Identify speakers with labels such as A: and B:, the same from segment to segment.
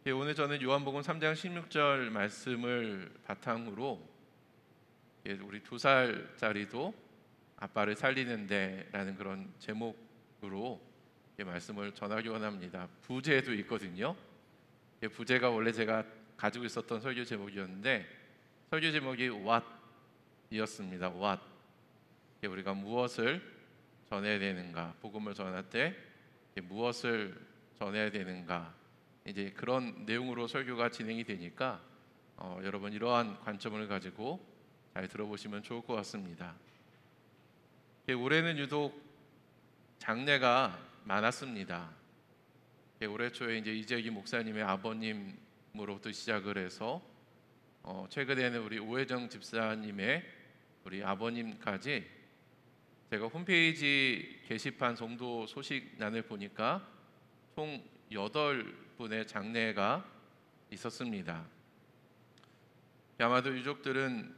A: 오늘 저는 요한복음 3장 16절 말씀을 바탕으로 우리 2살짜리도 아빠를 살리는데라는 그런 제목으로 말씀을 전하기 원합니다. 부제도 있거든요. 부제가 원래 제가 가지고 있었던 설교 제목이었는데 설교 제목이 What이었습니다. What. 우리가 무엇을 전해야 되는가, 복음을 전할 때 무엇을 전해야 되는가, 이제 그런 내용으로 설교가 진행이 되니까 여러분 이러한 관점을 가지고 잘 들어보시면 좋을 것 같습니다. 올해는 유독 장례가 많았습니다. 올해 초에 이제 이재기 목사님의 아버님으로부터 시작을 해서 최근에는 우리 오혜정 집사님의 우리 아버님까지 제가 홈페이지 게시판 성도 소식란을 보니까 총 8분의 장례가 있었습니다. 아마도 유족들은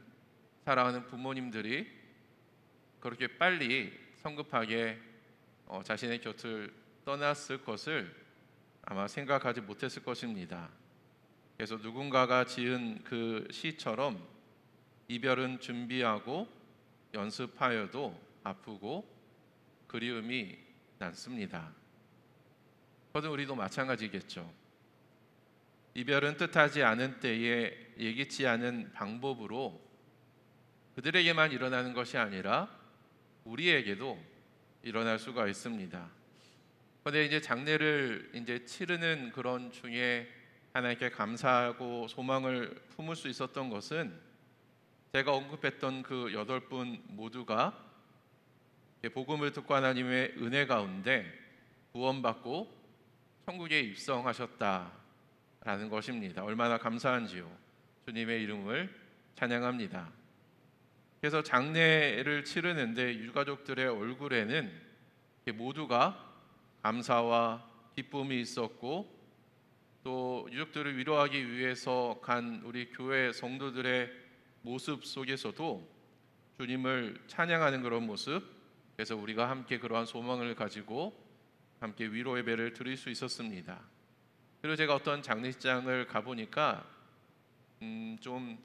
A: 사랑하는 부모님들이 그렇게 빨리 성급하게 자신의 곁을 떠났을 것을 아마 생각하지 못했을 것입니다. 그래서 누군가가 지은 그 시처럼 이별은 준비하고 연습하여도 아프고 그리움이 남습니다. 그것은 우리도 마찬가지겠죠. 이별은 뜻하지 않은 때에 예기치 않은 방법으로 그들에게만 일어나는 것이 아니라 우리에게도 일어날 수가 있습니다. 그런데 이제 장례를 이제 치르는 그런 중에 하나님께 감사하고 소망을 품을 수 있었던 것은 제가 언급했던 그 8분 모두가 복음을 듣고 하나님의 은혜 가운데 구원받고 천국에 입성하셨다라는 것입니다. 얼마나 감사한지요. 주님의 이름을 찬양합니다. 그래서 장례를 치르는데 유가족들의 얼굴에는 모두가 감사와 기쁨이 있었고, 또 유족들을 위로하기 위해서 간 우리 교회 성도들의 모습 속에서도 주님을 찬양하는 그런 모습, 그래서 우리가 함께 그러한 소망을 가지고 함께 위로 예배를 드릴 수 있었습니다. 그리고 제가 어떤 장례식장을 가보니까 좀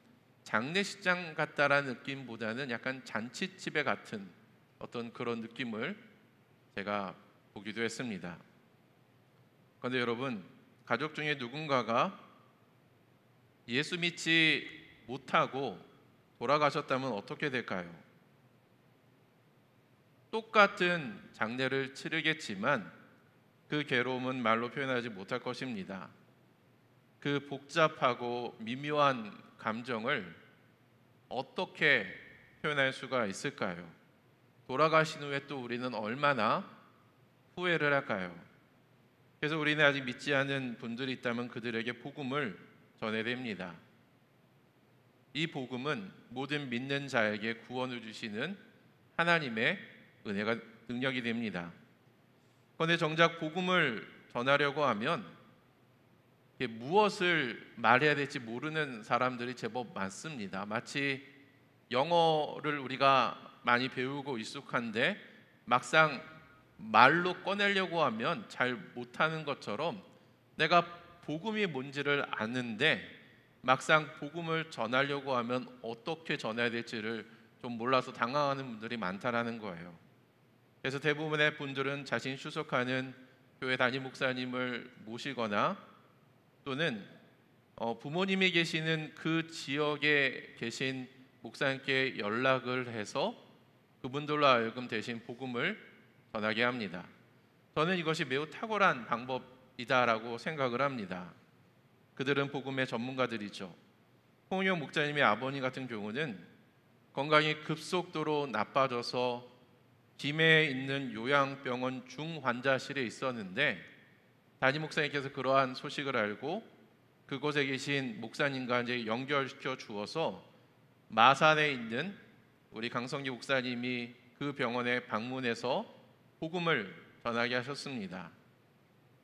A: 장례식장 같다라는 느낌보다는 약간 잔치집에 같은 어떤 그런 느낌을 제가 보기도 했습니다. 그런데 여러분, 가족 중에 누군가가 예수 믿지 못하고 돌아가셨다면 어떻게 될까요? 똑같은 장례를 치르겠지만 그 괴로움은 말로 표현하지 못할 것입니다. 그 복잡하고 미묘한 감정을 어떻게 표현할 수가 있을까요? 돌아가신 후에 또 우리는 얼마나 후회를 할까요? 그래서 우리는 아직 믿지 않은 분들이 있다면 그들에게 복음을 전해야 됩니다. 이 복음은 모든 믿는 자에게 구원을 주시는 하나님의 은혜가 능력이 됩니다. 그런데 정작 복음을 전하려고 하면 무엇을 말해야 될지 모르는 사람들이 제법 많습니다. 마치 영어를 우리가 많이 배우고 익숙한데 막상 말로 꺼내려고 하면 잘 못하는 것처럼 내가 복음이 뭔지를 아는데 막상 복음을 전하려고 하면 어떻게 전해야 될지를 좀 몰라서 당황하는 분들이 많다라는 거예요. 그래서 대부분의 분들은 자신 출석하는 교회 담임 목사님을 모시거나 또는 부모님이 계시는 그 지역에 계신 목사님께 연락을 해서 그분들로 하여금 대신 복음을 전하게 합니다. 저는 이것이 매우 탁월한 방법이다라고 생각을 합니다. 그들은 복음의 전문가들이죠. 홍영 목사님의 아버님 같은 경우는 건강이 급속도로 나빠져서 김해에 있는 요양병원 중환자실에 있었는데 담임 목사님께서 그러한 소식을 알고 그곳에 계신 목사님과 이제 연결시켜 주어서 마산에 있는 우리 강성기 목사님이 그 병원에 방문해서 복음을 전하게 하셨습니다.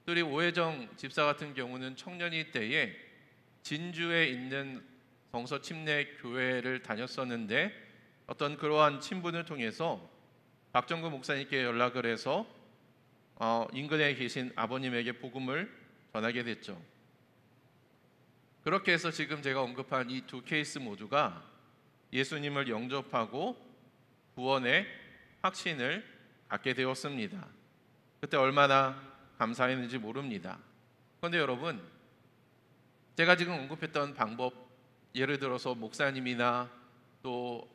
A: 또 우리 오혜정 집사 같은 경우는 청년이 때에 진주에 있는 성서 침례 교회를 다녔었는데 어떤 그러한 친분을 통해서 박정구 목사님께 연락을 해서 인근에 계신 아버님에게 복음을 전하게 됐죠. 그렇게 해서 지금 제가 언급한 이 두 케이스 모두가 예수님을 영접하고 구원의 확신을 갖게 되었습니다. 그때 얼마나 감사했는지 모릅니다. 그런데 여러분, 제가 지금 언급했던 방법, 예를 들어서 목사님이나 또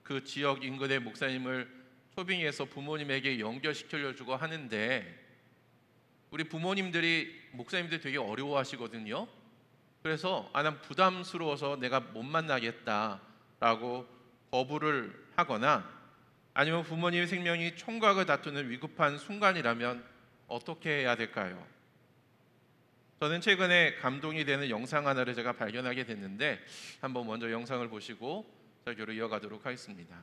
A: 그 지역 인근의 목사님을 초빙해서 부모님에게 연결시켜주고 하는데, 우리 부모님들이 목사님들이 되게 어려워하시거든요. 그래서 난 부담스러워서 내가 못 만나겠다라고 거부를 하거나, 아니면 부모님의 생명이 총각을 다투는 위급한 순간이라면 어떻게 해야 될까요? 저는 최근에 감동이 되는 영상 하나를 제가 발견하게 됐는데, 한번 먼저 영상을 보시고 설교를 이어가도록 하겠습니다.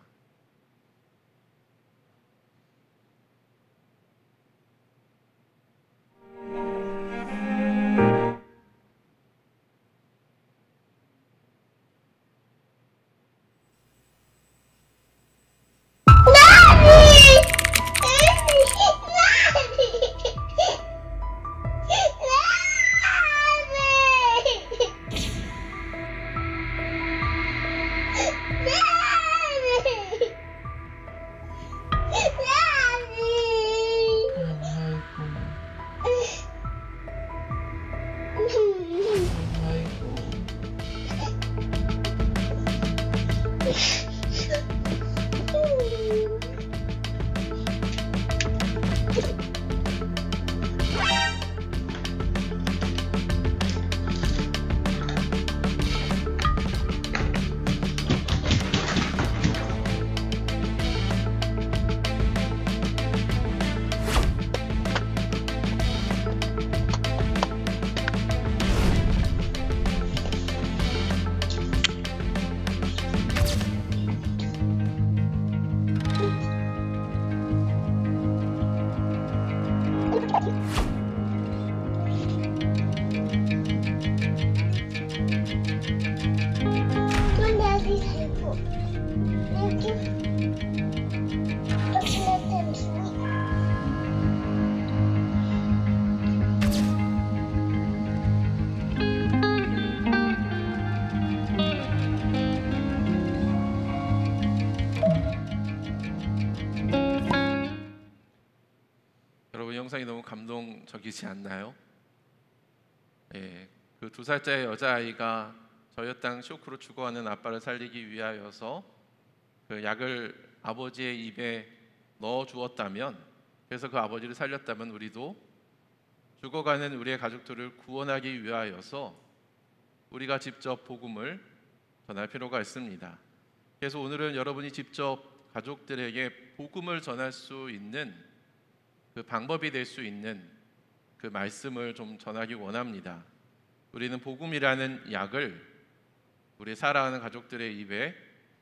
A: 여러분, 영상이 너무 감동적이지 않나요? 그 2살짜리 여자아이가 저혈당 쇼크로 죽어가는 아빠를 살리기 위하여서 그 약을 아버지의 입에 넣어 주었다면, 그래서 그 아버지를 살렸다면, 우리도 죽어가는 우리의 가족들을 구원하기 위하여서 우리가 직접 복음을 전할 필요가 있습니다. 그래서 오늘은 여러분이 직접 가족들에게 복음을 전할 수 있는 그 방법이 될 수 있는 그 말씀을 좀 전하기 원합니다. 우리는 복음이라는 약을 우리 사랑하는 가족들의 입에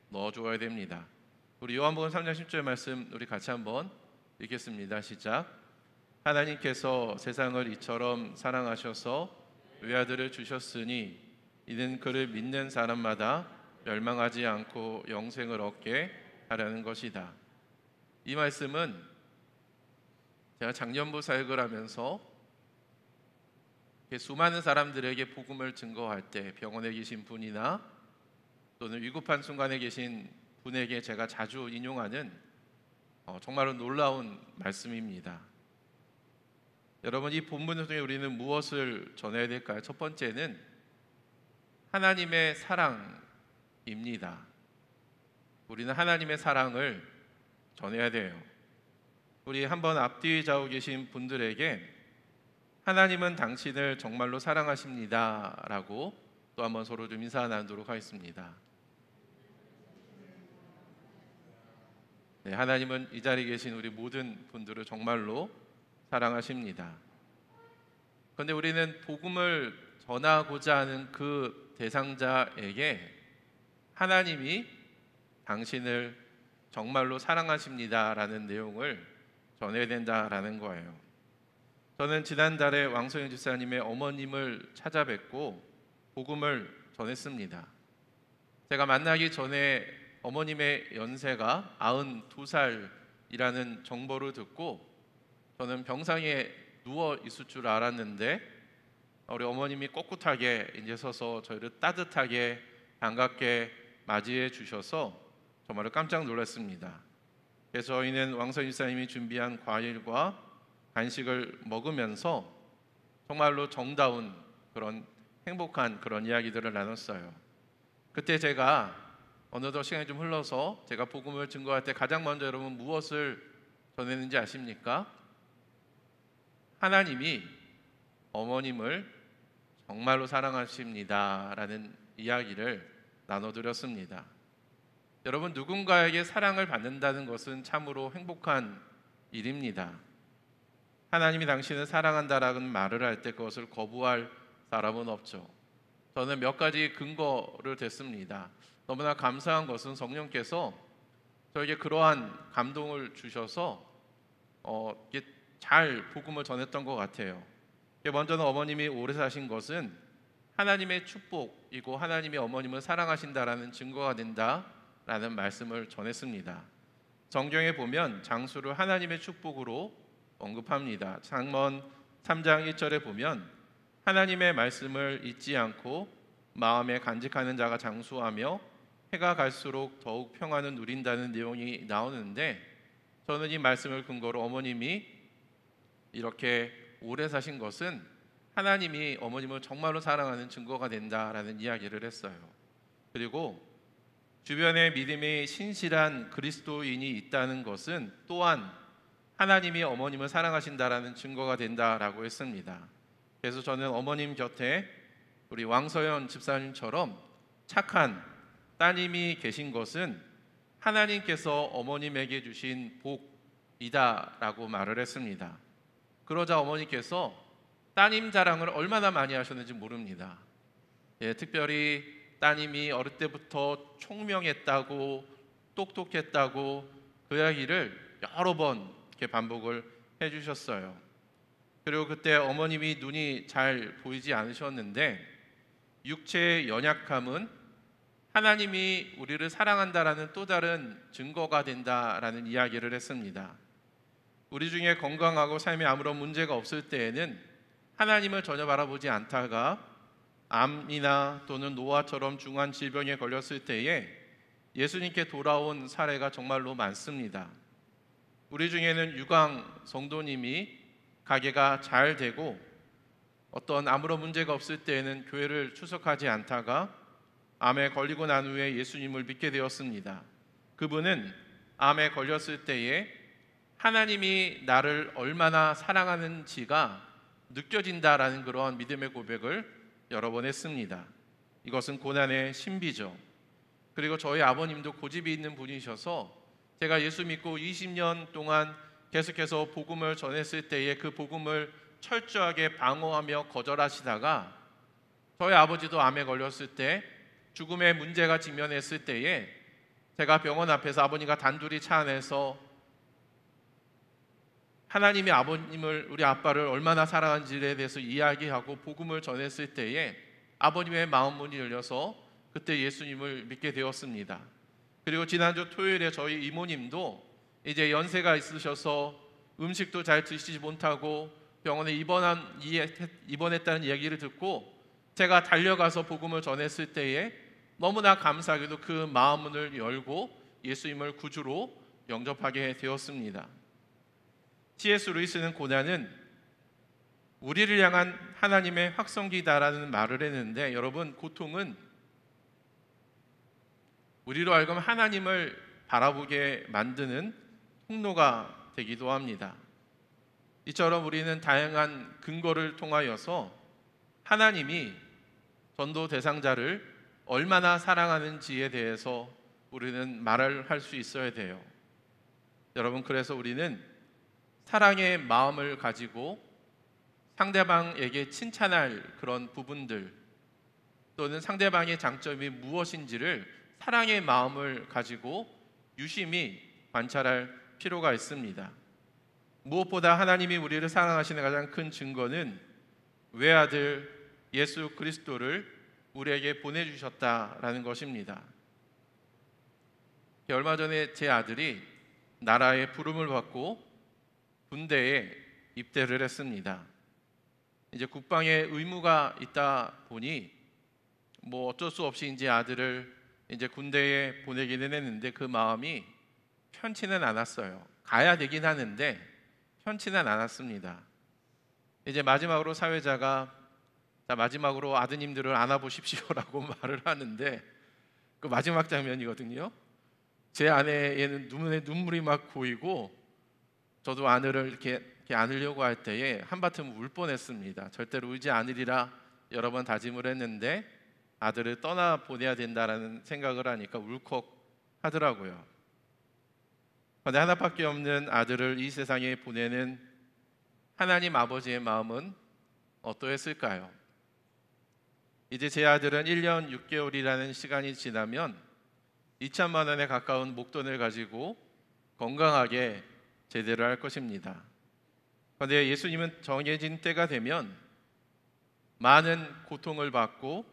A: 넣어줘야 됩니다. 우리 요한복음 3장 10절 말씀 우리 같이 한번 읽겠습니다. 시작. 하나님께서 세상을 이처럼 사랑하셔서 외아들을 주셨으니 이는 그를 믿는 사람마다 멸망하지 않고 영생을 얻게 하려는 것이다. 이 말씀은 제가 작년부 사역을 하면서 수많은 사람들에게 복음을 증거할 때, 병원에 계신 분이나 또는 위급한 순간에 계신 분에게 제가 자주 인용하는 정말로 놀라운 말씀입니다. 여러분, 이 본문을 통해 우리는 무엇을 전해야 될까요? 첫 번째는 하나님의 사랑입니다. 우리는 하나님의 사랑을 전해야 돼요. 우리 한번 앞뒤 좌우 계신 분들에게 하나님은 당신을 정말로 사랑하십니다 라고 또 한번 서로 좀 인사 나누도록 하겠습니다. 네, 하나님은 이 자리에 계신 우리 모든 분들을 정말로 사랑하십니다. 그런데 우리는 복음을 전하고자 하는 그 대상자에게 하나님이 당신을 정말로 사랑하십니다 라는 내용을 전해야 된다라는 거예요. 저는 지난달에 왕성현 집사님의 어머님을 찾아뵙고 복음을 전했습니다. 제가 만나기 전에 어머님의 연세가 92살이라는 정보를 듣고 저는 병상에 누워 있을 줄 알았는데 우리 어머님이 꼿꼿하게 이제 서서 저희를 따뜻하게 반갑게 맞이해 주셔서 정말로 깜짝 놀랐습니다. 그래서 저희는 왕선 일사님이 준비한 과일과 간식을 먹으면서 정말로 정다운 그런 행복한 그런 이야기들을 나눴어요. 그때 제가 어느덧 시간이 좀 흘러서 제가 복음을 증거할 때 가장 먼저 여러분 무엇을 전했는지 아십니까? 하나님이 어머님을 정말로 사랑하십니다라는 이야기를 나눠드렸습니다. 여러분, 누군가에게 사랑을 받는다는 것은 참으로 행복한 일입니다. 하나님이 당신을 사랑한다라는 말을 할 때 그것을 거부할 사람은 없죠. 저는 몇 가지 근거를 댔습니다. 너무나 감사한 것은 성령께서 저에게 그러한 감동을 주셔서 이게 잘 복음을 전했던 것 같아요. 먼저는 어머님이 오래 사신 것은 하나님의 축복이고 하나님이 어머님을 사랑하신다라는 증거가 된다라는 말씀을 전했습니다. 성경에 보면 장수를 하나님의 축복으로 언급합니다. 잠언 3장 1절에 보면 하나님의 말씀을 잊지 않고 마음에 간직하는 자가 장수하며 해가 갈수록 더욱 평안을 누린다는 내용이 나오는데, 저는 이 말씀을 근거로 어머님이 이렇게 오래 사신 것은 하나님이 어머님을 정말로 사랑하는 증거가 된다라는 이야기를 했어요. 그리고 주변에 믿음의 신실한 그리스도인이 있다는 것은 또한 하나님이 어머님을 사랑하신다라는 증거가 된다라고 했습니다. 그래서 저는 어머님 곁에 우리 왕서연 집사님처럼 착한 따님이 계신 것은 하나님께서 어머님에게 주신 복이다라고 말을 했습니다. 그러자 어머니께서 따님 자랑을 얼마나 많이 하셨는지 모릅니다. 특별히 따님이 어릴 때부터 총명했다고 똑똑했다고 그 이야기를 여러 번 이렇게 반복을 해주셨어요. 그리고 그때 어머님이 눈이 잘 보이지 않으셨는데 육체의 연약함은 하나님이 우리를 사랑한다라는 또 다른 증거가 된다라는 이야기를 했습니다. 우리 중에 건강하고 삶에 아무런 문제가 없을 때에는 하나님을 전혀 바라보지 않다가 암이나 또는 노화처럼 중한 질병에 걸렸을 때에 예수님께 돌아온 사례가 정말로 많습니다. 우리 중에는 유강 성도님이 가게가 잘 되고 어떤 아무런 문제가 없을 때에는 교회를 출석하지 않다가 암에 걸리고 난 후에 예수님을 믿게 되었습니다. 그분은 암에 걸렸을 때에 하나님이 나를 얼마나 사랑하는지가 느껴진다라는 그러한 믿음의 고백을 여러 번 했습니다. 이것은 고난의 신비죠. 그리고 저희 아버님도 고집이 있는 분이셔서 제가 예수 믿고 20년 동안 계속해서 복음을 전했을 때에 그 복음을 철저하게 방어하며 거절하시다가 저희 아버지도 암에 걸렸을 때 죽음의 문제가 직면했을 때에 제가 병원 앞에서 아버님과 단둘이 차 안에서 하나님이 아버님을, 우리 아빠를 얼마나 사랑하는지에 대해서 이야기하고 복음을 전했을 때에 아버님의 마음 문이 열려서 그때 예수님을 믿게 되었습니다. 그리고 지난주 토요일에 저희 이모님도 이제 연세가 있으셔서 음식도 잘 드시지 못하고 병원에 입원했다는 이야기를 듣고 제가 달려가서 복음을 전했을 때에 너무나 감사하게도 그 마음 문을 열고 예수님을 구주로 영접하게 되었습니다. C.S. 루이스는 고난은 우리를 향한 하나님의 확성기다라는 말을 했는데, 여러분, 고통은 우리로 하여금 하나님을 바라보게 만드는 통로가 되기도 합니다. 이처럼 우리는 다양한 근거를 통하여서 하나님이 전도 대상자를 얼마나 사랑하는지에 대해서 우리는 말을 할 수 있어야 돼요. 여러분, 그래서 우리는 사랑의 마음을 가지고 상대방에게 칭찬할 그런 부분들, 또는 상대방의 장점이 무엇인지를 사랑의 마음을 가지고 유심히 관찰할 필요가 있습니다. 무엇보다 하나님이 우리를 사랑하시는 가장 큰 증거는 외아들 예수 그리스도를 우리에게 보내주셨다라는 것입니다. 얼마 전에 제 아들이 나라의 부름을 받고 군대에 입대를 했습니다. 이제 국방에 의무가 있다 보니 뭐 어쩔 수 없이 이제 아들을 이제 군대에 보내기는 했는데 그 마음이 편치는 않았어요. 가야 되긴 하는데 편치는 않았습니다. 이제 마지막으로 사회자가 자, 마지막으로 아드님들을 안아보십시오라고 말을 하는데 그 마지막 장면이거든요. 제 아내에는 눈에 눈물이 막 고이고 저도 아내를 이렇게 안으려고 할 때에 한바탕 울 뻔했습니다. 절대로 울지 않으리라 여러 번 다짐을 했는데 아들을 떠나 보내야 된다라는 생각을 하니까 울컥하더라고요. 그런데 하나밖에 없는 아들을 이 세상에 보내는 하나님 아버지의 마음은 어떠했을까요? 이제 제 아들은 1년 6개월이라는 시간이 지나면 2천만 원에 가까운 목돈을 가지고 건강하게 제대로 할 것입니다. 그런데 예수님은 정해진 때가 되면 많은 고통을 받고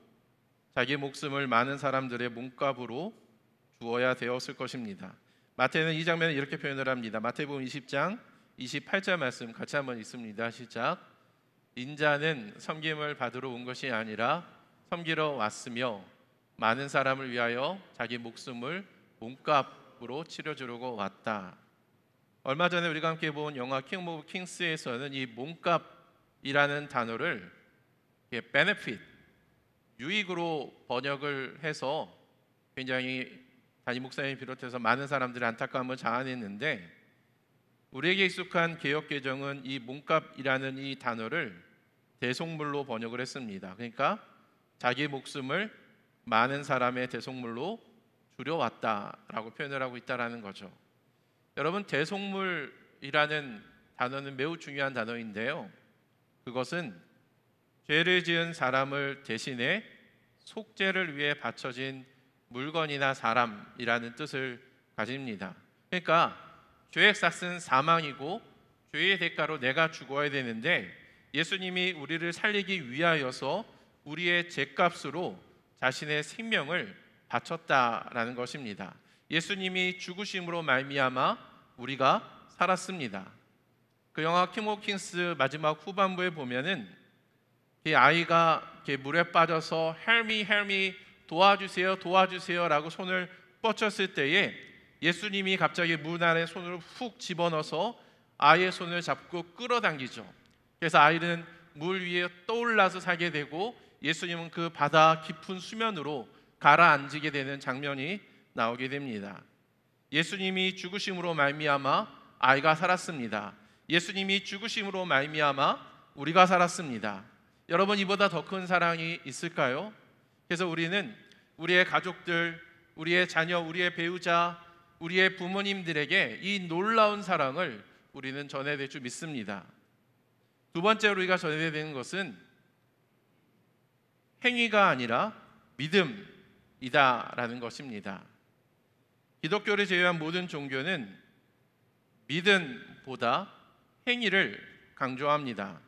A: 자기 목숨을 많은 사람들의 몸값으로 주어야 되었을 것입니다. 마태는 이 장면을 이렇게 표현을 합니다. 마태복음 20장 28절 말씀 같이 한번 읽습니다. 시작. 인자는 섬김을 받으러 온 것이 아니라 섬기러 왔으며 많은 사람을 위하여 자기 목숨을 몸값으로 치러주려고 왔다. 얼마 전에 우리가 함께 본 영화 킹 오브 킹스에서는 이 몸값이라는 단어를 benefit, 유익으로 번역을 해서 굉장히 담임 목사님 비롯해서 많은 사람들이 안타까움을 자아냈는데 우리에게 익숙한 개역개정은 이 몸값이라는 이 단어를 대속물로 번역을 했습니다. 그러니까 자기 목숨을 많은 사람의 대속물로 줄여왔다라고 표현을 하고 있다라는 거죠. 여러분, 대속물이라는 단어는 매우 중요한 단어인데요. 그것은 죄를 지은 사람을 대신해 속죄를 위해 바쳐진 물건이나 사람이라는 뜻을 가집니다. 그러니까 죄의 값은 사망이고 죄의 대가로 내가 죽어야 되는데 예수님이 우리를 살리기 위하여서 우리의 죄값으로 자신의 생명을 바쳤다라는 것입니다. 예수님이 죽으심으로 말미암아 우리가 살았습니다. 그 영화 킹 오브 킹스 마지막 후반부에 보면은 이 아이가 물에 빠져서 Help me, help me, 도와주세요, 도와주세요라고 손을 뻗쳤을 때에 예수님이 갑자기 물 안에 손을 훅 집어넣어서 아이의 손을 잡고 끌어당기죠. 그래서 아이는 물 위에 떠올라서 살게 되고 예수님은 그 바다 깊은 수면으로 가라앉게 되는 장면이 나오게 됩니다. 예수님이 죽으심으로 말미암아 아이가 살았습니다. 예수님이 죽으심으로 말미암아 우리가 살았습니다. 여러분, 이보다 더 큰 사랑이 있을까요? 그래서 우리는 우리의 가족들, 우리의 자녀, 우리의 배우자, 우리의 부모님들에게 이 놀라운 사랑을 우리는 전해야 될 줄 믿습니다. 두 번째로 우리가 전해야 되는 것은 행위가 아니라 믿음이다라는 것입니다. 기독교를 제외한 모든 종교는 믿음보다 행위를 강조합니다.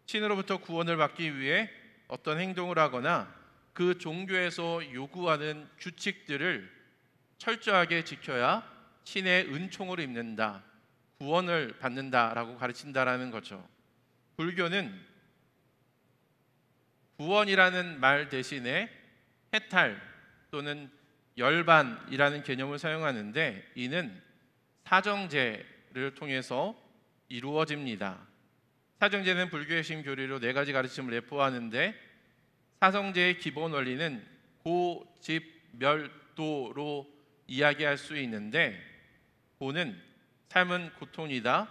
A: 신으로부터 구원을 받기 위해 어떤 행동을 하거나 그 종교에서 요구하는 규칙들을 철저하게 지켜야 신의 은총을 입는다, 구원을 받는다라고 가르친다라는 거죠. 불교는 구원이라는 말 대신에 해탈 또는 열반이라는 개념을 사용하는데 이는 사정제를 통해서 이루어집니다. 사정제는 불교의 핵심 교리로 네 가지 가르침을 내포하는데 사정제의 기본 원리는 고집멸도로 이야기할 수 있는데 고는 삶은 고통이다,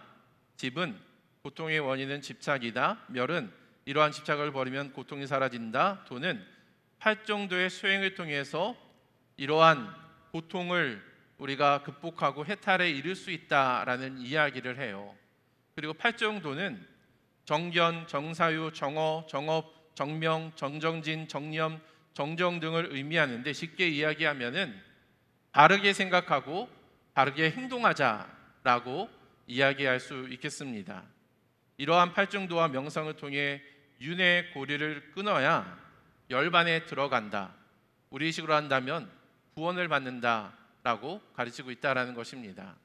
A: 집은 고통의 원인은 집착이다, 멸은 이러한 집착을 버리면 고통이 사라진다, 도는 팔정도의 수행을 통해서 이러한 고통을 우리가 극복하고 해탈에 이를 수 있다라는 이야기를 해요. 그리고 팔정도는 정견, 정사유, 정어, 정업, 정명, 정정진, 정념, 정정 등을 의미하는데 쉽게 이야기하면은 바르게 생각하고 바르게 행동하자라고 이야기할 수 있겠습니다. 이러한 팔정도와 명상을 통해 윤회 고리를 끊어야 열반에 들어간다. 우리식으로 한다면 구원을 받는다라고 가르치고 있다라는 것입니다.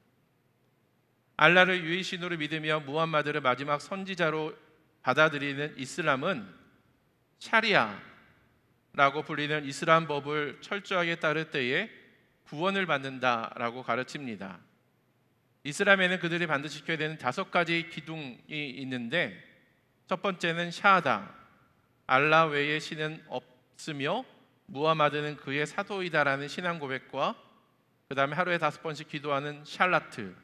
A: 알라를 유일신으로 믿으며 무함마드를 마지막 선지자로 받아들이는 이슬람은 샤리아라고 불리는 이슬람 법을 철저하게 따를 때에 구원을 받는다라고 가르칩니다. 이슬람에는 그들이 반드시 지켜야 되는 5가지 기둥이 있는데, 첫 번째는 샤하다, 알라 외에 신은 없으며 무하마드는 그의 사도이다라는 신앙 고백과, 그 다음에 하루에 5번씩 기도하는 샬라트,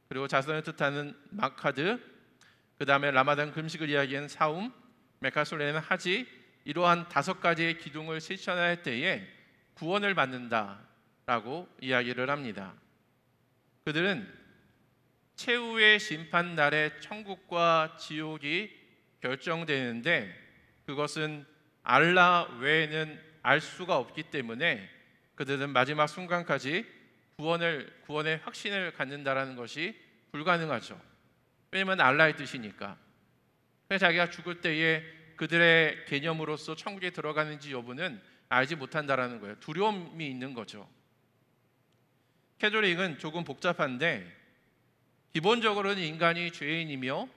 A: 그리고 자선을 뜻하는 마카드, 그 다음에 라마단 금식을 이야기하는 사움, 메카솔레는 하지, 이러한 5가지의 기둥을 실천할 때에 구원을 받는다라고 이야기를 합니다. 그들은 최후의 심판 날에 천국과 지옥이 결정되는데, 그것은 알라 외에는 알 수가 없기 때문에 그들은 마지막 순간까지 구원의 확신을 갖는다라는 것이 불가능하죠. 왜냐하면 알라의 뜻이니까. 그래서 자기가 죽을 때에 그들의 개념으로서 천국에 들어가는지 여부는 알지 못한다라는 거예요. 두려움이 있는 거죠. 캐톨릭은 조금 복잡한데, 기본적으로는 인간이 죄인이며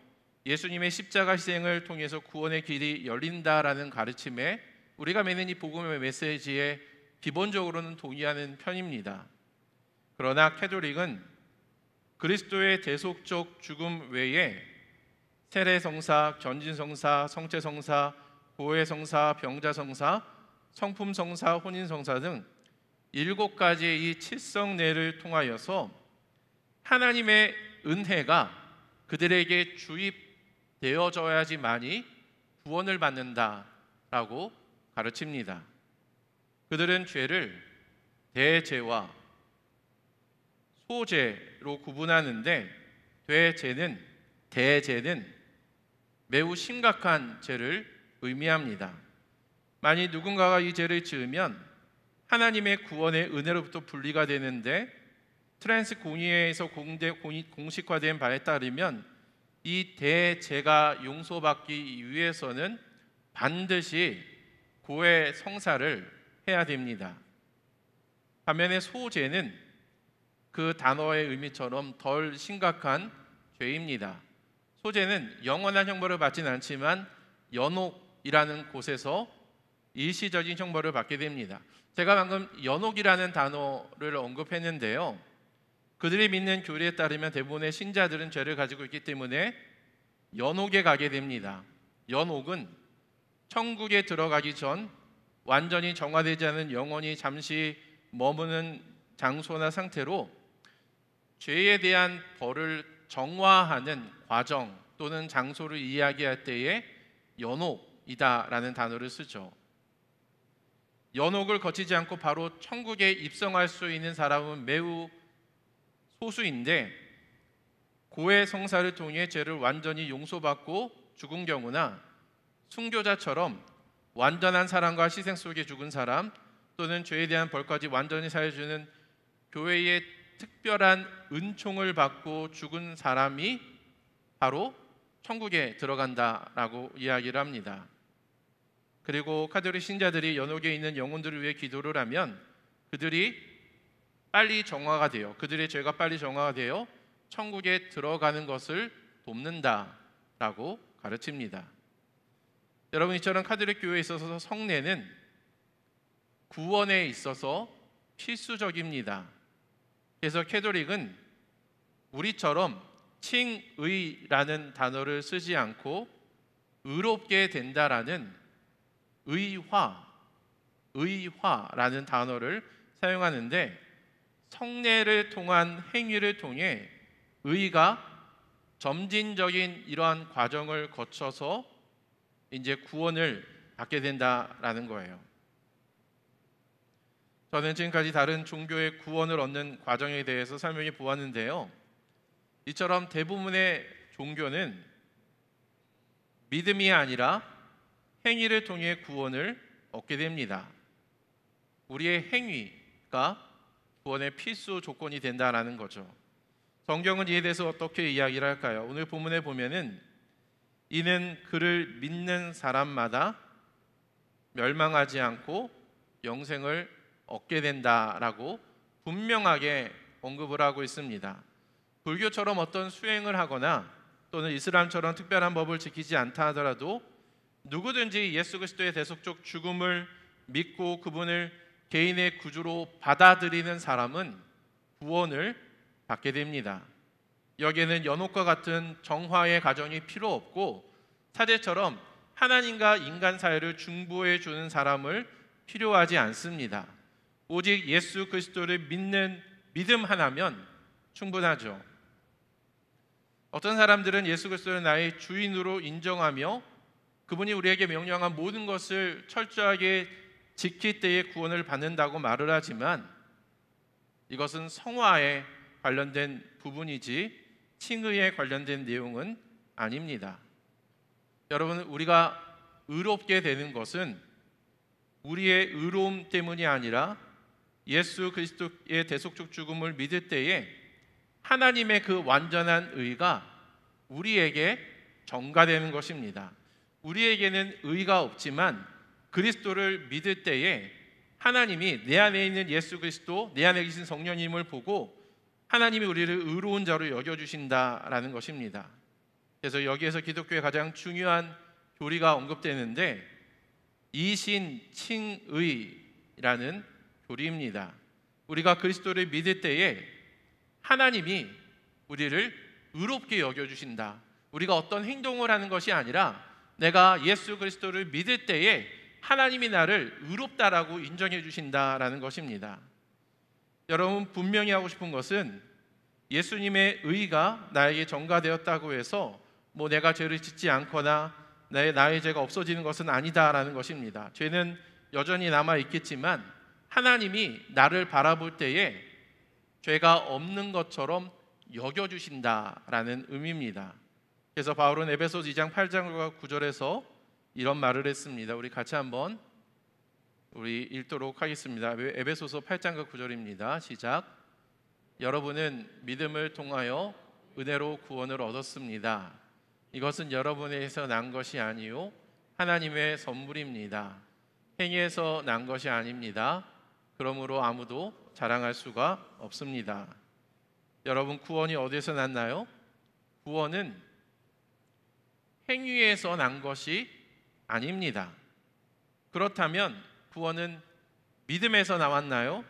A: 예수님의 십자가 희생을 통해서 구원의 길이 열린다라는 가르침에 우리가 믿는 이 복음의 메시지에 기본적으로는 동의하는 편입니다. 그러나 캐톨릭은 그리스도의 대속적 죽음 외에 세례성사, 전진성사, 성체성사, 보혜성사, 병자성사, 성품성사, 혼인성사 등 7가지의 이 칠성례를 통하여서 하나님의 은혜가 그들에게 주입되어져야지만이 구원을 받는다라고 가르칩니다. 그들은 죄를 대죄와 소죄로 구분하는데, 대죄는 매우 심각한 죄를 의미합니다. 만일 누군가가 이 죄를 지으면 하나님의 구원의 은혜로부터 분리가 되는데, 트랜스 공의회에서 공식화된 바에 따르면 이 대죄가 용서받기 위해서는 반드시 고해 성사를 해야 됩니다. 반면에 소죄는 그 단어의 의미처럼 덜 심각한 죄입니다. 소죄는 영원한 형벌을 받지는 않지만 연옥이라는 곳에서 일시적인 형벌을 받게 됩니다. 제가 방금 연옥이라는 단어를 언급했는데요, 그들이 믿는 교리에 따르면 대부분의 신자들은 죄를 가지고 있기 때문에 연옥에 가게 됩니다. 연옥은 천국에 들어가기 전 완전히 정화되지 않은 영혼이 잠시 머무는 장소나 상태로 죄에 대한 벌을 정화하는 과정 또는 장소를 이야기할 때에 연옥이다라는 단어를 쓰죠. 연옥을 거치지 않고 바로 천국에 입성할 수 있는 사람은 매우 소수인데, 고해 성사를 통해 죄를 완전히 용서받고 죽은 경우나 순교자처럼 완전한 사랑과 희생 속에 죽은 사람, 또는 죄에 대한 벌까지 완전히 사해주는 교회의 특별한 은총을 받고 죽은 사람이 바로 천국에 들어간다라고 이야기를 합니다. 그리고 카톨릭 신자들이 연옥에 있는 영혼들을 위해 기도를 하면 그들이 빨리 정화가 되어, 그들의 죄가 빨리 정화가 되어 천국에 들어가는 것을 돕는다라고 가르칩니다. 여러분, 이처럼 카톨릭 교회에 있어서 성례는 구원에 있어서 필수적입니다. 그래서 캐톨릭은 우리처럼 칭의라는 단어를 쓰지 않고 의롭게 된다라는 의화라는 단어를 사용하는데, 성례를 통한 행위를 통해 의가 점진적인 이러한 과정을 거쳐서 이제 구원을 받게 된다라는 거예요. 저는 지금까지 다른 종교의 구원을 얻는 과정에 대해서 설명해 보았는데요, 이처럼 대부분의 종교는 믿음이 아니라 행위를 통해 구원을 얻게 됩니다. 우리의 행위가 구원의 필수 조건이 된다라는 거죠. 성경은 이에 대해서 어떻게 이야기를 할까요? 오늘 본문에 보면은 이는 그를 믿는 사람마다 멸망하지 않고 영생을 얻게 된다라고 분명하게 언급을 하고 있습니다. 불교처럼 어떤 수행을 하거나 또는 이슬람처럼 특별한 법을 지키지 않다 하더라도 누구든지 예수 그리스도의 대속적 죽음을 믿고 그분을 개인의 구주로 받아들이는 사람은 구원을 받게 됩니다. 여기에는 연옥과 같은 정화의 과정이 필요 없고 사제처럼 하나님과 인간 사이를 중보해 주는 사람을 필요하지 않습니다. 오직 예수 그리스도를 믿는 믿음 하나면 충분하죠. 어떤 사람들은 예수 그리스도를 나의 주인으로 인정하며 그분이 우리에게 명령한 모든 것을 철저하게 지킬 때에 구원을 받는다고 말을 하지만 이것은 성화에 관련된 부분이지 칭의에 관련된 내용은 아닙니다. 여러분, 우리가 의롭게 되는 것은 우리의 의로움 때문이 아니라 예수 그리스도의 대속적 죽음을 믿을 때에 하나님의 그 완전한 의가 우리에게 전가되는 것입니다. 우리에게는 의가 없지만 그리스도를 믿을 때에 하나님이 내 안에 있는 예수 그리스도, 내 안에 계신 성령님을 보고 하나님이 우리를 의로운 자로 여겨주신다라는 것입니다. 그래서 여기에서 기독교의 가장 중요한 교리가 언급되는데 이신칭의라는 교리입니다. 우리가 그리스도를 믿을 때에 하나님이 우리를 의롭게 여겨주신다. 우리가 어떤 행동을 하는 것이 아니라 내가 예수 그리스도를 믿을 때에 하나님이 나를 의롭다라고 인정해 주신다라는 것입니다. 여러분, 분명히 하고 싶은 것은 예수님의 의가 나에게 전가되었다고 해서 내가 죄를 짓지 않거나 나의 죄가 없어지는 것은 아니다라는 것입니다. 죄는 여전히 남아 있겠지만 하나님이 나를 바라볼 때에 죄가 없는 것처럼 여겨주신다라는 의미입니다. 그래서 바울은 에베소서 2장 8절과 9절에서 이런 말을 했습니다. 우리 같이 한번 읽도록 하겠습니다. 에베소서 8장과 9절입니다. 시작. 여러분은 믿음을 통하여 은혜로 구원을 얻었습니다. 이것은 여러분에게서 난 것이 아니요 하나님의 선물입니다. 행위에서 난 것이 아닙니다. 그러므로 아무도 자랑할 수가 없습니다. 여러분, 구원이 어디에서 났나요? 구원은 행위에서 난 것이 아닙니다. 그렇다면 구원은 믿음에서 나왔나요?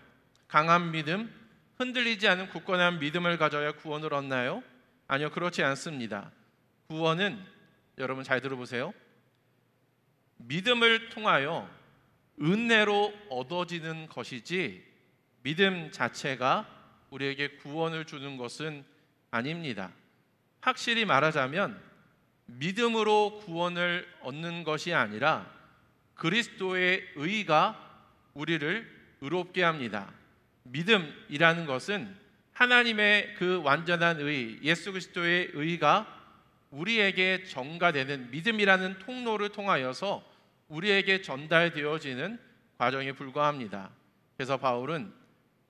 A: 강한 믿음, 흔들리지 않은 굳건한 믿음을 가져야 구원을 얻나요? 아니요, 그렇지 않습니다. 구원은 여러분 잘 들어보세요. 믿음을 통하여 은혜로 얻어지는 것이지 믿음 자체가 우리에게 구원을 주는 것은 아닙니다. 확실히 말하자면 믿음으로 구원을 얻는 것이 아니라 그리스도의 의가 우리를 의롭게 합니다. 믿음이라는 것은 하나님의 그 완전한 의, 예수 그리스도의 의가 우리에게 전가되는 믿음이라는 통로를 통하여서 우리에게 전달되어지는 과정에 불과합니다. 그래서 바울은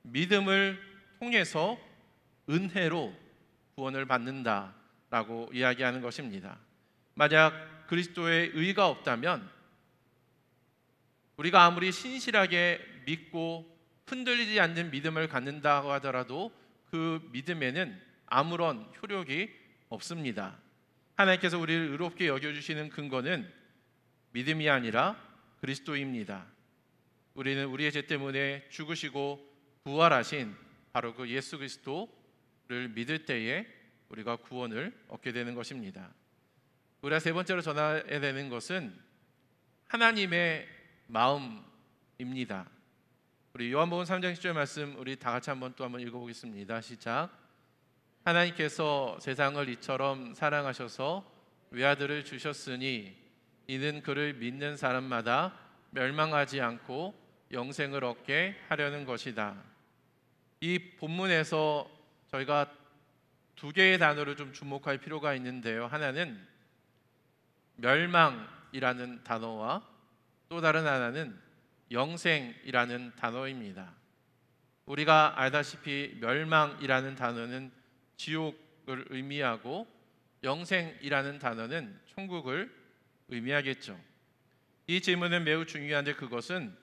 A: 믿음을 통해서 은혜로 구원을 받는다라고 이야기하는 것입니다. 만약 그리스도의 의가 없다면 우리가 아무리 신실하게 믿고 흔들리지 않는 믿음을 갖는다고 하더라도 그 믿음에는 아무런 효력이 없습니다. 하나님께서 우리를 의롭게 여겨주시는 근거는 믿음이 아니라 그리스도입니다. 우리는 우리의 죄 때문에 죽으시고 부활하신 바로 그 예수 그리스도를 믿을 때에 우리가 구원을 얻게 되는 것입니다. 우리가 세 번째로 전해야 되는 것은 하나님의 마음입니다. 우리 요한복음 3장 10절 말씀 우리 다 같이 한번 읽어보겠습니다. 시작. 하나님께서 세상을 이처럼 사랑하셔서 외아들을 주셨으니 이는 그를 믿는 사람마다 멸망하지 않고 영생을 얻게 하려는 것이다. 이 본문에서 저희가 두 개의 단어를 좀 주목할 필요가 있는데요. 하나는 멸망이라는 단어와 또 다른 하나는 영생이라는 단어입니다. 우리가 알다시피 멸망이라는 단어는 지옥을 의미하고 영생이라는 단어는 천국을 의미하겠죠. 이 질문은 매우 중요한데 그것은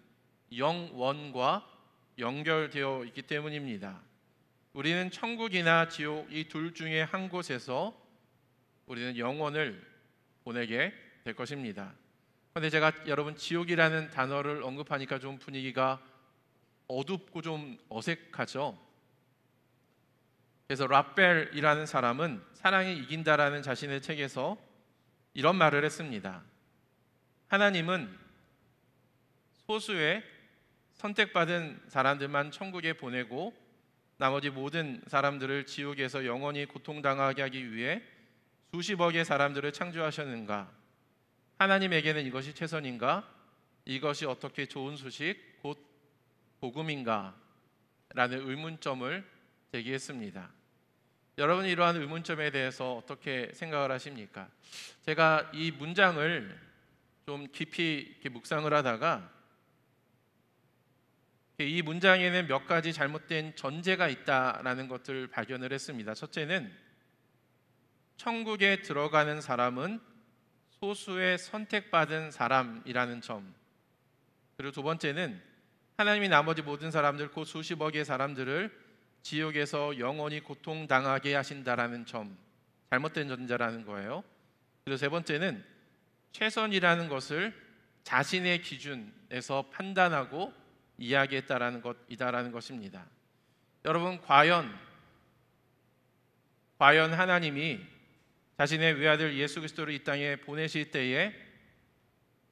A: 영원과 연결되어 있기 때문입니다. 우리는 천국이나 지옥 이 둘 중에 한 곳에서 우리는 영원을 보내게 될 것입니다. 그런데 제가 여러분 지옥이라는 단어를 언급하니까 좀 분위기가 어둡고 좀 어색하죠. 그래서 라벨이라는 사람은 사랑이 이긴다라는 자신의 책에서 이런 말을 했습니다. 하나님은 소수의 선택받은 사람들만 천국에 보내고 나머지 모든 사람들을 지옥에서 영원히 고통당하게 하기 위해 수십억의 사람들을 창조하셨는가? 하나님에게는 이것이 최선인가? 이것이 어떻게 좋은 소식, 곧 복음인가? 라는 의문점을 제기했습니다. 여러분은 이러한 의문점에 대해서 어떻게 생각을 하십니까? 제가 이 문장을 좀 깊이 이렇게 묵상을 하다가 이 문장에는 몇 가지 잘못된 전제가 있다라는 것을 발견을 했습니다. 첫째는 천국에 들어가는 사람은 소수의 선택받은 사람이라는 점. 그리고 두 번째는 하나님이 나머지 모든 사람들, 곧 수십억의 사람들을 지옥에서 영원히 고통당하게 하신다라는 점. 잘못된 전제라는 거예요. 그리고 세 번째는 최선이라는 것을 자신의 기준에서 판단하고 이야기했다라는 것이다라는 것입니다. 여러분, 과연 하나님이 자신의 외아들 예수 그리스도를 이 땅에 보내실 때에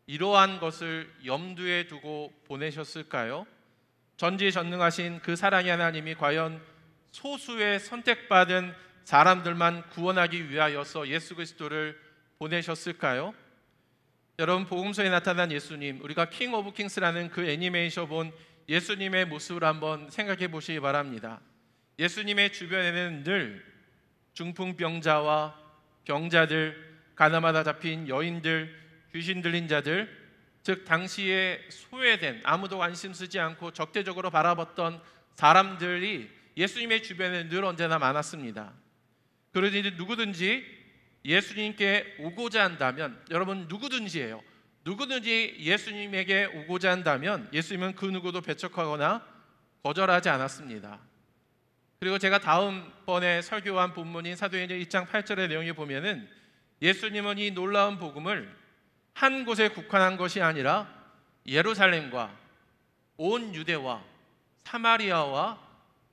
A: 이러한 것을 염두에 두고 보내셨을까요? 전지전능하신 그 사랑의 하나님이 과연 소수의 선택받은 사람들만 구원하기 위하여서 예수 그리스도를 보내셨을까요? 여러분, 복음서에 나타난 예수님, 우리가 킹 오브 킹스라는 그 애니메이션 본 예수님의 모습을 한번 생각해 보시기 바랍니다. 예수님의 주변에는 늘 중풍병자와 병자들, 가나마다 잡힌 여인들, 귀신 들린 자들, 즉 당시에 소외된, 아무도 관심 쓰지 않고 적대적으로 바라봤던 사람들이 예수님의 주변에 늘 언제나 많았습니다. 그러니 누구든지 예수님께 오고자 한다면, 여러분 누구든지예요. 누구든지 예수님에게 오고자 한다면 예수님은 그 누구도 배척하거나 거절하지 않았습니다. 그리고 제가 다음번에 설교한 본문인 사도행전 1장 8절의 내용에 보면은 예수님은 이 놀라운 복음을 한 곳에 국한한 것이 아니라 예루살렘과 온 유대와 사마리아와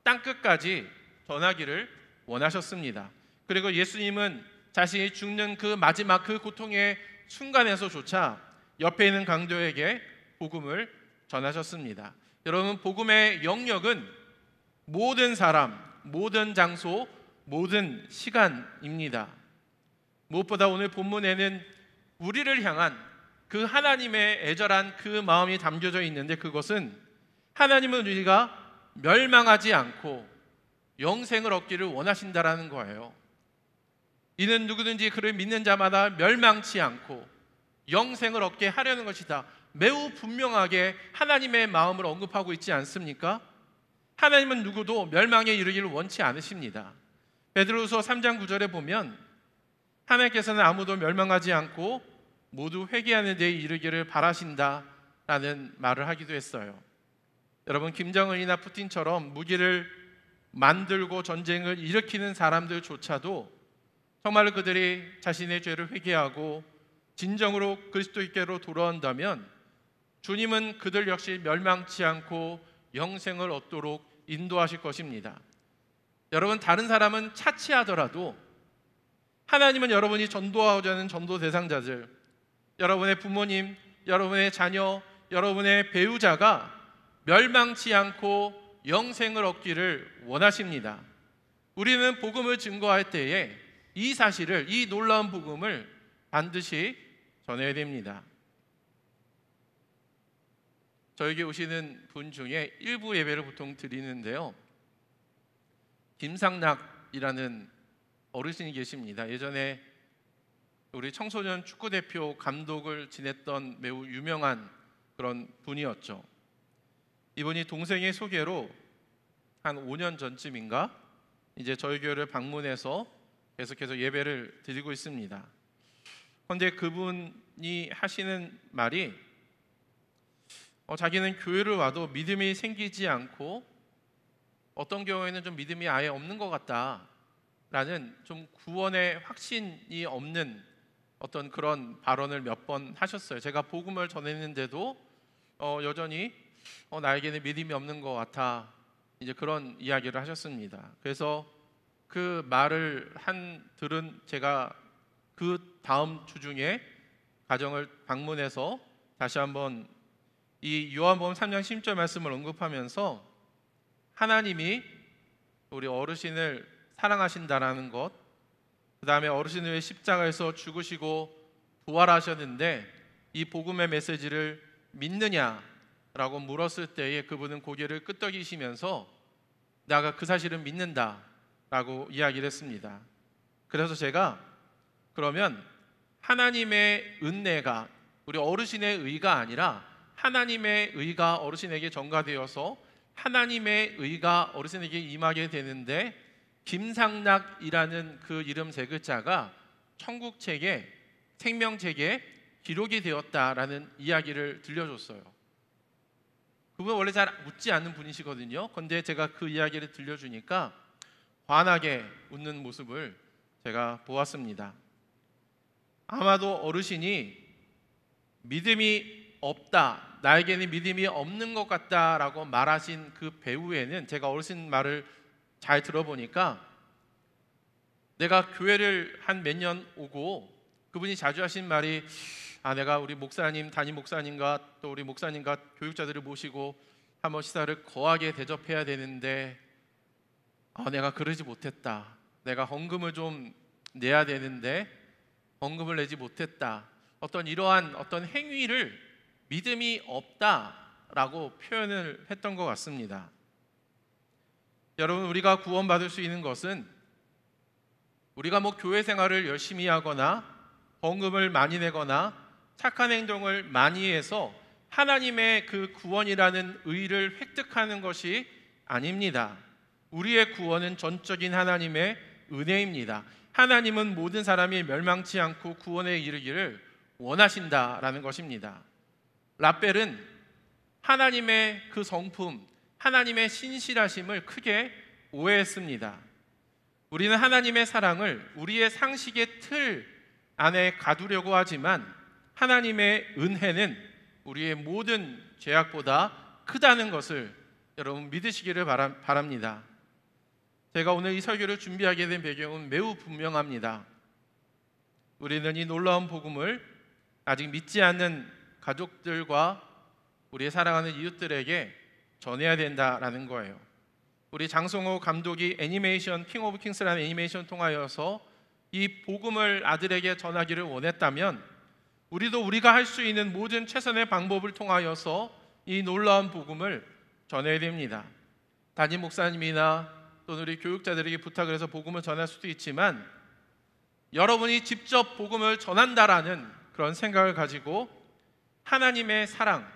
A: 땅끝까지 전하기를 원하셨습니다. 그리고 예수님은 자신이 죽는 그 마지막 그 고통의 순간에서조차 옆에 있는 강도에게 복음을 전하셨습니다. 여러분, 복음의 영역은 모든 사람, 모든 장소, 모든 시간입니다. 무엇보다 오늘 본문에는 우리를 향한 그 하나님의 애절한 그 마음이 담겨져 있는데, 그것은 하나님은 우리가 멸망하지 않고 영생을 얻기를 원하신다라는 거예요. 이는 누구든지 그를 믿는 자마다 멸망치 않고 영생을 얻게 하려는 것이다. 매우 분명하게 하나님의 마음을 언급하고 있지 않습니까? 하나님은 누구도 멸망에 이르기를 원치 않으십니다. 베드로후서 3장 9절에 보면 하나님께서는 아무도 멸망하지 않고 모두 회개하는 데에 이르기를 바라신다라는 말을 하기도 했어요. 여러분, 김정은이나 푸틴처럼 무기를 만들고 전쟁을 일으키는 사람들조차도 정말로 그들이 자신의 죄를 회개하고 진정으로 그리스도께로 돌아온다면 주님은 그들 역시 멸망치 않고 영생을 얻도록 인도하실 것입니다. 여러분, 다른 사람은 차치하더라도 하나님은 여러분이 전도하고자 하는 전도 대상자들, 여러분의 부모님, 여러분의 자녀, 여러분의 배우자가 멸망치 않고 영생을 얻기를 원하십니다. 우리는 복음을 증거할 때에 이 사실을, 이 놀라운 복음을 반드시 전해야 됩니다. 저에게 오시는 분 중에 일부 예배를 보통 드리는데요, 김상락이라는 어르신이 계십니다. 예전에 우리 청소년 축구대표 감독을 지냈던 매우 유명한 그런 분이었죠. 이분이 동생의 소개로 한 5년 전쯤인가 이제 저희 교회를 방문해서 계속해서 예배를 드리고 있습니다. 그런데 그분이 하시는 말이 자기는 교회를 와도 믿음이 생기지 않고 어떤 경우에는 좀 믿음이 아예 없는 것 같다라는 라는 좀 구원의 확신이 없는 어떤 그런 발언을 몇 번 하셨어요. 제가 복음을 전했는데도 여전히 나에게는 믿음이 없는 것 같아, 이제 그런 이야기를 하셨습니다. 그래서 그 말을 들은 제가 그 다음 주 중에 가정을 방문해서 다시 한번 이 요한복음 3장 10절 말씀을 언급하면서 하나님이 우리 어르신을 사랑하신다라는 것, 그 다음에 어르신을 위해 십자가에서 죽으시고 부활하셨는데 이 복음의 메시지를 믿느냐라고 물었을 때에 그분은 고개를 끄덕이시면서 내가 그 사실은 믿는다라고 이야기를 했습니다. 그래서 제가 그러면 하나님의 은혜가 우리 어르신의 의가 아니라 하나님의 의가 어르신에게 전가되어서 하나님의 의가 어르신에게 임하게 되는데 김상락이라는 그 이름 세 글자가 천국책에 생명책에 기록이 되었다라는 이야기를 들려줬어요. 그분 원래 잘 웃지 않는 분이시거든요. 그런데 제가 그 이야기를 들려주니까 환하게 웃는 모습을 제가 보았습니다. 아마도 어르신이 믿음이 없다, 나에게는 믿음이 없는 것 같다라고 말하신 그 배후에는 제가 어르신 말을 잘 들어보니까 내가 교회를 한 몇 년 오고 그분이 자주 하신 말이 내가 우리 목사님, 담임 목사님과 또 우리 목사님과 교육자들을 모시고 한번 시사를 거하게 대접해야 되는데 내가 그러지 못했다. 내가 헌금을 좀 내야 되는데 헌금을 내지 못했다. 이러한 어떤 행위를 믿음이 없다라고 표현을 했던 것 같습니다. 여러분, 우리가 구원받을 수 있는 것은 우리가 교회 생활을 열심히 하거나 헌금을 많이 내거나 착한 행동을 많이 해서 하나님의 그 구원이라는 의를 획득하는 것이 아닙니다. 우리의 구원은 전적인 하나님의 은혜입니다. 하나님은 모든 사람이 멸망치 않고 구원에 이르기를 원하신다라는 것입니다. 라벨은 하나님의 그 성품, 하나님의 신실하심을 크게 오해했습니다. 우리는 하나님의 사랑을 우리의 상식의 틀 안에 가두려고 하지만 하나님의 은혜는 우리의 모든 죄악보다 크다는 것을 여러분 믿으시기를 바랍니다. 제가 오늘 이 설교를 준비하게 된 배경은 매우 분명합니다. 우리는 이 놀라운 복음을 아직 믿지 않는 가족들과 우리의 사랑하는 이웃들에게 전해야 된다라는 거예요. 우리 장성호 감독이 애니메이션 킹 오브 킹스라는 애니메이션 통하여서 이 복음을 아들에게 전하기를 원했다면 우리도 우리가 할 수 있는 모든 최선의 방법을 통하여서 이 놀라운 복음을 전해야 됩니다. 담임 목사님이나 또는 우리 교육자들에게 부탁을 해서 복음을 전할 수도 있지만 여러분이 직접 복음을 전한다라는 그런 생각을 가지고 하나님의 사랑,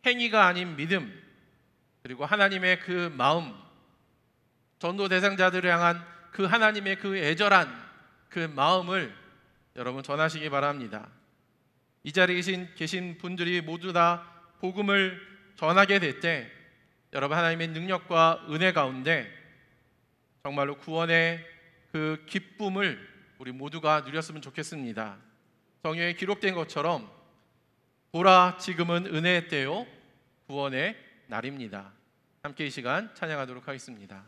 A: 행위가 아닌 믿음, 그리고 하나님의 그 마음, 전도 대상자들을 향한 그 하나님의 그 애절한 그 마음을 여러분 전하시기 바랍니다. 이 자리에 계신 분들이 모두 다 복음을 전하게 될 때 여러분 하나님의 능력과 은혜 가운데 정말로 구원의 그 기쁨을 우리 모두가 누렸으면 좋겠습니다. 성경에 기록된 것처럼 보라, 지금은 은혜의 때요 구원의 날입니다. 함께 이 시간 찬양하도록 하겠습니다.